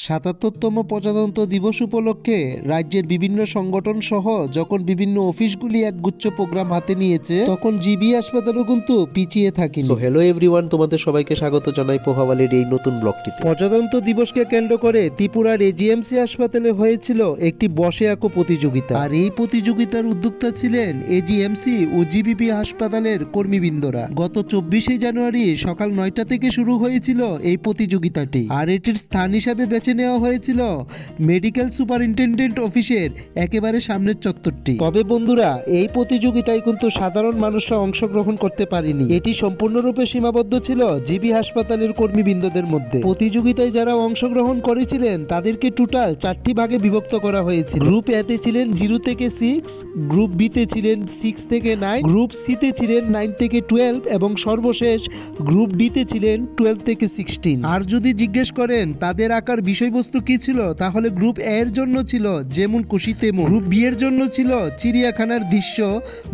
৭৭তম প্রজাতন্ত্র দিবস উপলক্ষে রাজ্যের বিভিন্ন সংগঠন সহ যখন বিভিন্ন অফিসগুলি একগুচ্ছ প্রোগ্রাম হাতে নিয়েছে, তখন জিবি হাসপাতালও কিন্তু পিছিয়ে থাকেনি। সো হ্যালো এভরিওয়ান, তোমাদের সবাইকে স্বাগত জানাই পোহাবালির এই নতুন ব্লগটিতে। প্রজাতন্ত্র দিবসকে কেন্দ্র করে ত্রিপুরার এজিএমসি হাসপাতালে হয়েছিল একটি বসে আঁকো প্রতিযোগিতা। আর এই প্রতিযোগিতার উদ্যোক্তা ছিলেন এজিএমসি ও জিবিপি হাসপাতালের কর্মীবৃন্দরা। গত 24শে জানুয়ারি সকাল 9টা থেকে শুরু হয়েছিল এই প্রতিযোগিতাটি। আর এটির স্থান হিসাবে বেছে নেওয়া হয়েছিল মেডিকেল সুপারিনটেনডেন্ট অফিসের একেবারে সামনের চত্বরটি। তবে বন্ধুরা, এই প্রতিযোগিতায় কিন্তু সাধারণ মানুষরা অংশগ্রহণ করতে পারেনি। এটি সম্পূর্ণরূপে সীমাবদ্ধ ছিল জিবি হাসপাতালের কর্মীবৃন্দদের মধ্যে। প্রতিযোগিতায় যারা অংশগ্রহণ করেছিলেন তাদেরকে টোটাল 4টি ভাগে বিভক্ত করা হয়েছিল। গ্রুপ এ তে ছিলেন 0 থেকে 6, গ্রুপ বি তে ছিলেন 6 থেকে 9, গ্রুপ সি তে ছিলেন 9 থেকে 12 এবং সর্বশেষ গ্রুপ ডি তে ছিলেন 12 থেকে 16। আর যদি জিজ্ঞেস করেন তাদের আঁকার বিষয়বস্তু কি ছিল, তাহলে গ্রুপ এ এর জন্য ছিল যেমন খুশি তেমন, গ্রুপ বি এর জন্য ছিল চিড়িয়াখানার দৃশ্য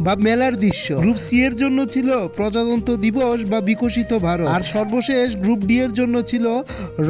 বা মেলার দৃশ্য, গ্রুপ সি এর জন্য ছিল প্রজাতন্ত্র দিবস বা বিকশিত ভারত, আর সর্বশেষ গ্রুপ ডি এর জন্য ছিল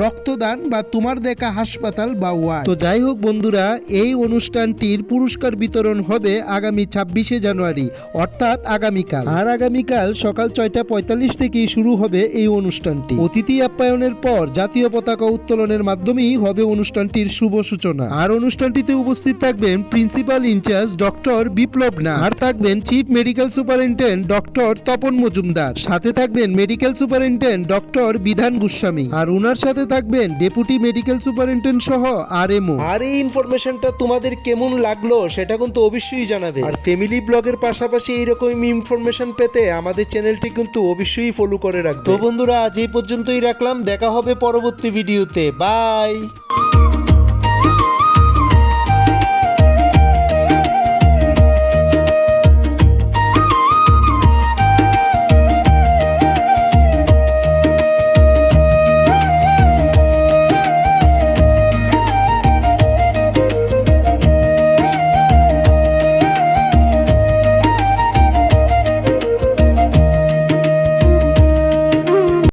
রক্তদান বা তোমার দেখা হাসপাতাল বা ওয়ার্ড। তো যাই হোক বন্ধুরা, এই অনুষ্ঠানটির পুরস্কার বিতরণ হবে আগামী 26শে জানুয়ারি, অর্থাৎ আগামীকাল। আর আগামীকাল সকাল 6:45 থেকেই শুরু হবে এই অনুষ্ঠানটি। অতিথি আপ্যায়নের পর জাতীয় পতাকা উত্তোলনের মাধ্যমেই হবে অনুষ্ঠানটির শুভ সূচনা। আর অনুষ্ঠানটিতে উপস্থিত থাকবেন প্রিন্সিপাল ইনচার্জ ডক্টর বিপ্লব নাথ, আর থাকবেন chief medical superintendent doctor Tapan Majumdar, সাথে থাকবেন মেডিকেল সুপারিনটেন্ডেন্ট ডক্টর বিধান গোস্বামী, আর ওনার সাথে থাকবেন ডেপুটি মেডিকেল সুপারিনটেন্ডেন্ট সহ আরএমও। আর এই ইনফরমেশনটা তোমাদের কেমন লাগলো সেটা কিন্তু অবশ্যই জানাবে। আর ফ্যামিলি ব্লগের পাশাপাশি এইরকম ইনফরমেশন পেতে আমাদের চ্যানেলটি কিন্তু অবশ্যই ফলো করে রাখবে। তো বন্ধুরা, আজ এই পর্যন্তই রাখলাম, দেখা হবে পরবর্তী ভিডিওতে। বাই।